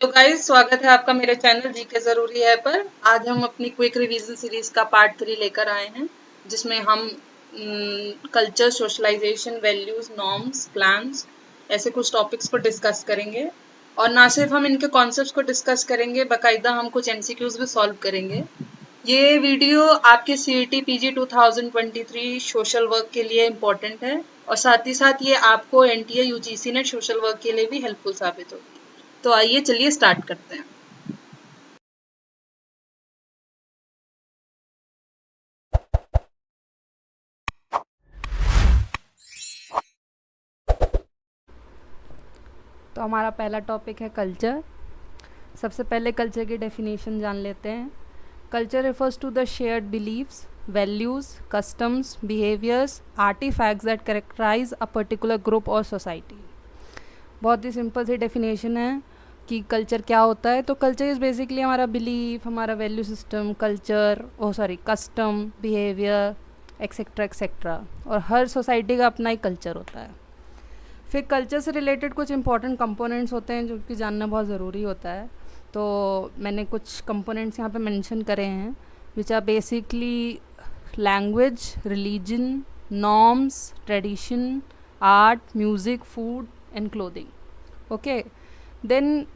तो गाइस, स्वागत है आपका मेरे चैनल जीके जरूरी है पर। आज हम अपनी क्विक रिवीजन सीरीज का पार्ट 3 लेकर आए हैं, जिसमें हम culture, socialisation, values, norms, plans, ऐसे कुछ टॉपिक्स को डिस्कस करेंगे। और ना सिर्फ हम इनके कॉन्सेप्ट्स को डिस्कस करेंगे, बाकायदा हम कुछ एमसीक्यूज भी सॉल्व करेंगे। ये वीडियो आपके सीईटी पीजी 2023 सोशल वर्क के लिए इम्पोर्टेंट है, और साथ ही साथ ये आपको NTA UGC net social work के लिए भी हेल्पफुल साबित होगी। तो आइए चलिए स्टार्ट करते हैं। तो हमारा पहला टॉपिक है कल्चर। सबसे पहले कल्चर की डेफिनेशन जान लेते हैं। Culture refers to the shared beliefs, values, customs, behaviours, artefacts that characterise a particular group और सोसाइटी। बहुत ही सिंपल सी डेफिनेशन है कि कल्चर क्या होता है। तो कल्चर इज़ बेसिकली हमारा बिलीफ, हमारा value system, custom, behaviour, etcetera etcetera. और हर सोसाइटी का अपना ही कल्चर होता है। फिर कल्चर से रिलेटेड कुछ इंपॉर्टेंट कंपोनेंट्स होते हैं जो कि जानना बहुत ज़रूरी होता है। तो मैंने कुछ कंपोनेंट्स यहाँ पे मेंशन करे हैं, which are basically language, religion, norms, tradition, art, music, food and clothing. Okay, then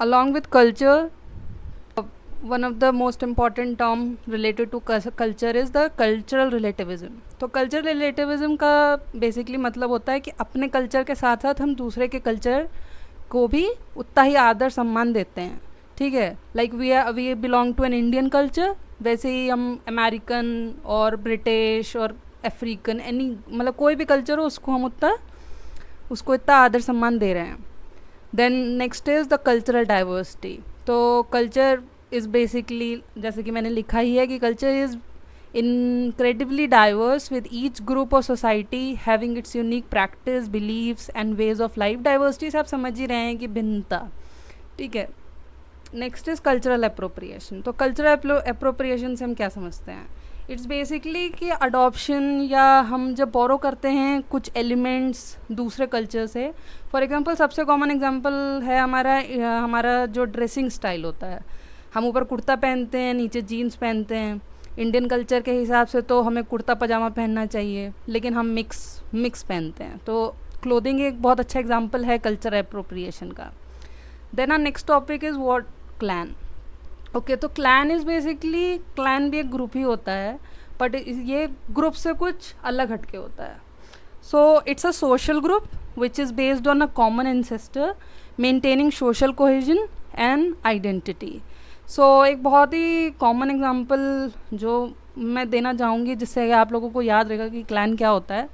along with culture, one of the most important term related to culture is the cultural relativism। तो cultural relativism का basically मतलब होता है कि अपने culture के साथ साथ हम दूसरे के कल्चर को भी उतना ही आदर सम्मान देते हैं। ठीक है, like we belong to an Indian culture, वैसे ही हम अमेरिकन और ब्रिटिश और अफ्रीकन एनी मतलब कोई भी कल्चर हो उसको इतना आदर सम्मान दे रहे हैं। Then next is the cultural diversity. तो कल्चर इज़ बेसिकली, जैसे कि मैंने लिखा ही है कि culture is incredibly diverse with each group or society having its unique practice, beliefs and ways of life। Diversity से आप समझ ही रहे हैं कि भिन्नता। ठीक है, नेक्स्ट इज़ कल्चरल अप्रोप्रिएशन। तो कल्चरल अप्रोप्रिएशन से हम क्या समझते हैं? इट्स बेसिकली कि अडॉप्शन, या हम जब बोरो करते हैं कुछ एलिमेंट्स दूसरे कल्चर से। फॉर एग्जांपल, सबसे कॉमन एग्जांपल है हमारा जो ड्रेसिंग स्टाइल होता है। हम ऊपर कुर्ता पहनते हैं, नीचे जीन्स पहनते हैं। इंडियन कल्चर के हिसाब से तो हमें कुर्ता पजामा पहनना चाहिए, लेकिन हम मिक्स पहनते हैं। तो क्लोथिंग एक बहुत अच्छा एग्जांपल है कल्चर अप्रोप्रिएशन का। Then our next topic is what clan. Okay, तो क्लैन इज़ बेसिकली, क्लैन भी एक ग्रुप ही होता है, बट ये ग्रुप से कुछ अलग हटके होता है। So it's a social group which is based on a common ancestor maintaining social cohesion and identity. So एक बहुत ही कॉमन एग्जांपल जो मैं देना चाहूँगी जिससे आप लोगों को याद रहेगा कि क्लैन क्या होता है।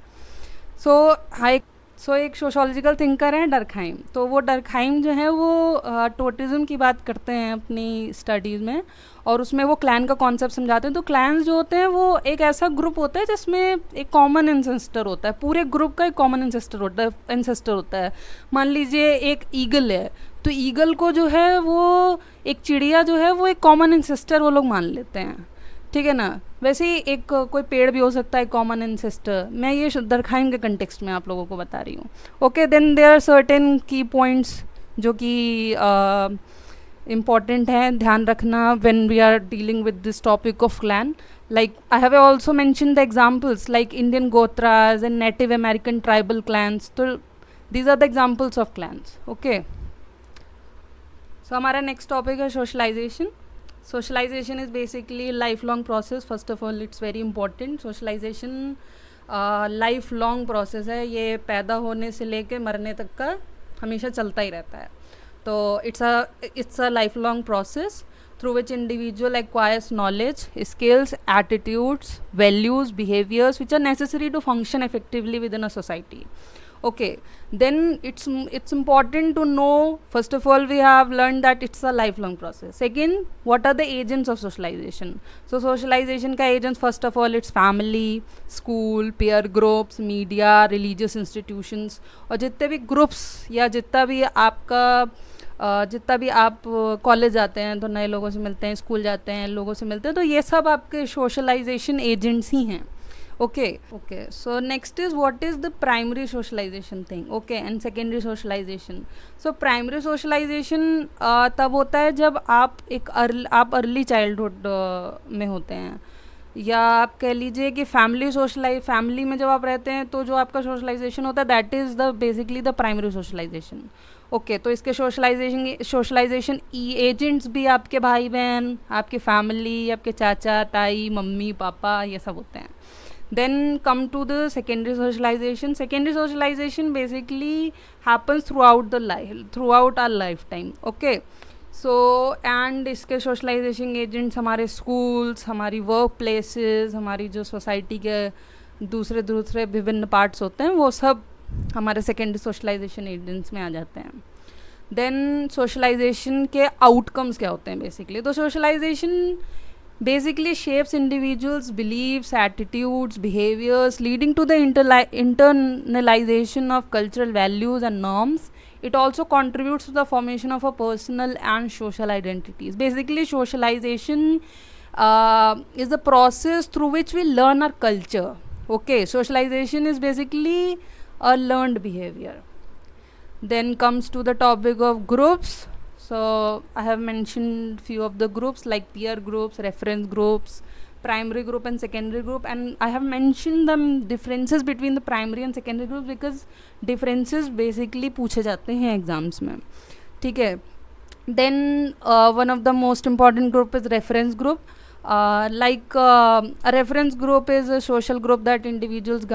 एक सोशोलॉजिकल थिंकर हैं डर्कहाइम। तो वो डर्कहाइम जो है वो टोटिज्म की बात करते हैं अपनी स्टडीज़ में, और उसमें वो क्लैन का कॉन्सेप्ट समझाते हैं। तो क्लैन्स जो होते हैं वो एक ऐसा ग्रुप होता है जिसमें एक कॉमन एंसेस्टर होता है, पूरे ग्रुप का एक कॉमन एंसेस्टर होता है। मान लीजिए एक ईगल है, तो ईगल को जो है वो एक चिड़िया जो है वो एक कॉमन एंसेस्टर वो लोग मान लेते हैं। ठीक है ना, वैसे ही एक कोई पेड़ भी हो सकता है कॉमन एंसेस्टर। मैं ये दरखाइम के कंटेक्स्ट में आप लोगों को बता रही हूँ। Okay, then there are certain key points जो कि इम्पॉर्टेंट हैं ध्यान रखना when we are dealing with this topic of clan. Like I have also mentioned the examples like Indian Gotras and Native American tribal clans. So these are the examples of clans. Okay. So हमारा next topic है socialization. Socialization is basically life long process. First of all, it's very important. Socialization life long process है। ये पैदा होने से लेके मरने तक का हमेशा चलता ही रहता है। तो it's a life long process through which individual acquires knowledge, skills, attitudes, values, behaviors which are necessary to function effectively within a society. Okay, then it's important to know, first of all we have learned that it's a lifelong process. Second, what are the agents of socialization? So socialization का agents, first of all it's family, school, peer groups, media, religious institutions। और जितने भी groups या जितना भी आप college जाते हैं तो नए लोगों से मिलते हैं, स्कूल जाते हैं लोगों से मिलते हैं, तो ये सब आपके सोशलाइजेशन एजेंट्स ही हैं। Okay, so next is what is the primary socialization thing, okay, and secondary socialization. So primary socialization तब होता है जब आप अर्ली चाइल्डहुड में होते हैं, या आप कह लीजिए कि फैमिली में जब आप रहते हैं तो जो आपका सोशलाइजेशन होता है that is the basically the primary socialisation. Okay, तो इसके सोशलाइजेशन एजेंट्स भी आपके भाई बहन, आपकी फैमिली, आपके चाचा ताई मम्मी पापा, ये सब होते हैं. Then come to the secondary socialization. Secondary socialization basically happens throughout our lifetime. Okay, so and इसके socialization agents हमारे schools, हमारी work places, हमारी जो society के दूसरे दूसरे विभिन्न parts होते हैं वो सब हमारे secondary socialization agents में आ जाते हैं. Then socialization के outcomes क्या होते हैं basically? तो socialization basically shapes individuals' beliefs, attitudes, behaviors, leading to the internalization of cultural values and norms. It also contributes to the formation of a personal and social identities. Basically, socialization is the process through which we learn our culture. Okay, socialization is basically a learned behavior. Then comes to the topic of groups. So I have mentioned few of the groups like peer groups, reference groups, primary group and secondary group, and I have mentioned the differences between the primary and secondary groups because differences basically पूछे जाते हैं exams में. ठीक है. Then one of the most important group is reference group. A reference group is a social group that individuals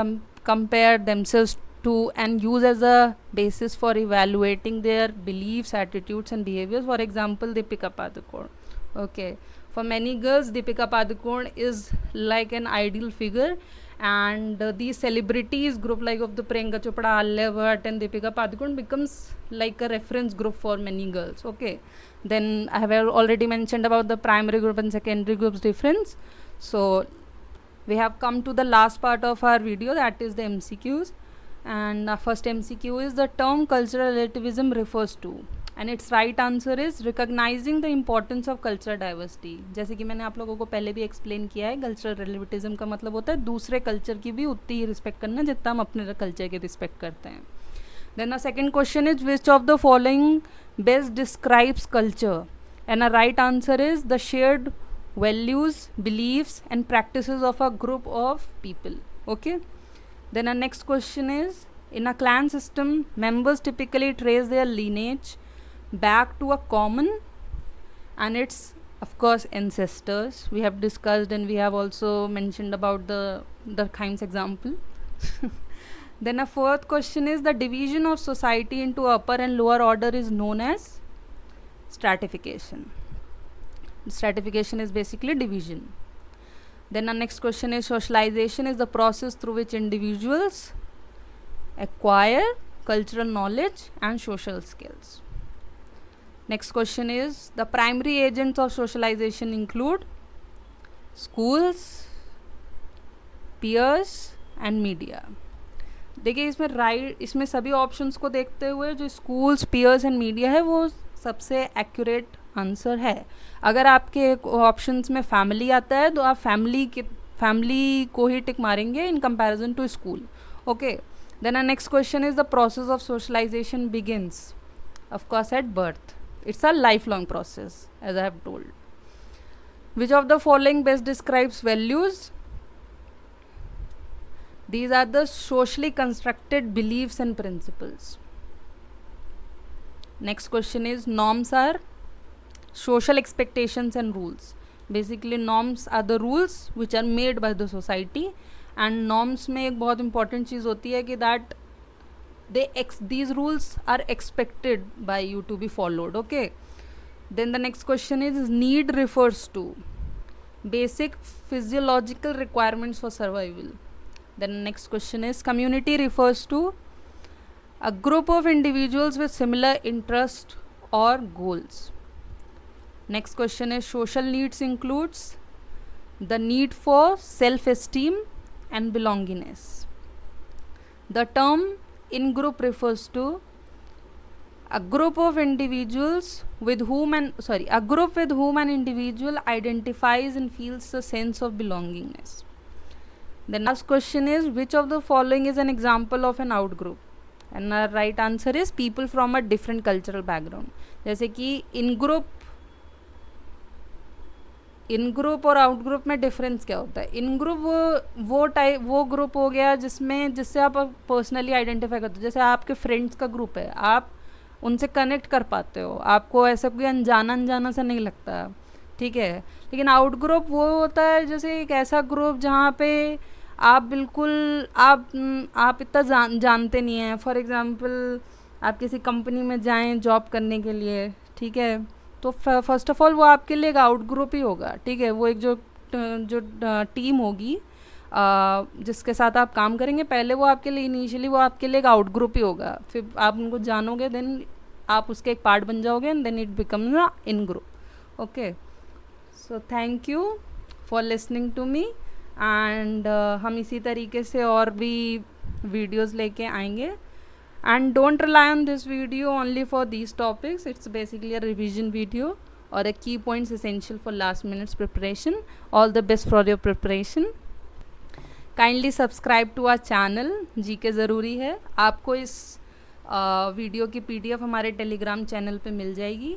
compare themselves to and use as a basis for evaluating their beliefs, attitudes and behaviors. For example, Deepika Padukone. Okay, for many girls Deepika Padukone is like an ideal figure, and these celebrities group like of the Priyanka Chopra, Alia Bhatt and Deepika Padukone becomes like a reference group for many girls. Okay, then I have already mentioned about the primary group and secondary groups difference. So we have come to the last part of our video, that is the MCQs. And first MCQ is the term cultural relativism refers to, and its right answer is recognizing the importance of cultural diversity. जैसे कि मैंने आप लोगों को पहले भी explain किया है, कल्चरल रिलेटिविज्म का मतलब होता है दूसरे कल्चर की भी उतनी ही रिस्पेक्ट करना जितना हम अपने कल्चर की रिस्पेक्ट करते हैं. Then a second question is which of the following best describes culture, and a right answer is the shared values, beliefs and practices of a group of people. Okay. Then our next question is, in a clan system, members typically trace their lineage back to a common, and it's of course ancestors. We have discussed and we have also mentioned about the Durkheim's example. Then a fourth question is, the division of society into upper and lower order is known as stratification. Stratification is basically division. Then our next question is, socialization is the process through which individuals acquire cultural knowledge and social skills. Next question is, the primary agents of socialization include schools, peers and media. देखिए इसमें सभी options को देखते हुए जो schools, peers and media है वो सबसे एक्यूरेट आंसर है. अगर आपके ऑप्शंस में फैमिली आता है तो आप फैमिली को ही टिक मारेंगे in comparison to school. Okay, then our next question is, the process of socialisation begins of course at birth. It's a life long process as I have told. Which of the following best describes values? These are the socially constructed beliefs and principles. Next question is, norms are social expectations and rules. Basically norms are the rules which are made by the society, and norms में एक बहुत important चीज़ होती है कि that these rules are expected by you to be followed. Okay, then the next question is, need refers to basic physiological requirements for survival. Then next question is, community refers to a group of individuals with similar interests or goals. Next question is, social needs includes the need for self-esteem and belongingness. The term in group refers to a group with whom an individual identifies and feels a sense of belongingness. The last question is, which of the following is an example of an out group? And our right answer is people from a different cultural background. जैसे कि इन group और out group में difference क्या होता है? इन group वो group हो गया जिससे आप पर्सनली आइडेंटिफाई करते हो, जैसे आपके फ्रेंड्स का ग्रुप है, आप उनसे कनेक्ट कर पाते हो, आपको ऐसा कोई अनजाना सा नहीं लगता, ठीक है। लेकिन आउट ग्रुप वो होता है जैसे एक ऐसा ग्रुप जहाँ पे आप बिल्कुल आप इतना जानते नहीं हैं। फॉर एग्ज़ाम्पल आप किसी कंपनी में जाएं जॉब करने के लिए, ठीक है, तो फर्स्ट ऑफ ऑल वो आपके लिए एक आउट ग्रुप ही होगा, ठीक है। वो एक जो टीम होगी जिसके साथ आप काम करेंगे, पहले वो आपके लिए इनिशियली वो आपके लिए एक आउट ग्रुप ही होगा, फिर आप उनको जानोगे, देन आप उसके एक पार्ट बन जाओगे and then it becomes a in group. Okay, so thank you for listening to me and हम इसी तरीके से और भी वीडियोस लेके आएंगे। And don't rely on this video only for these topics. It's basically a revision video or a key points essential for last minute's preparation. All the best for your preparation. Kindly subscribe to our channel GK ज़रूरी है। आपको इस video की PDF हमारे Telegram channel पे मिल जाएगी।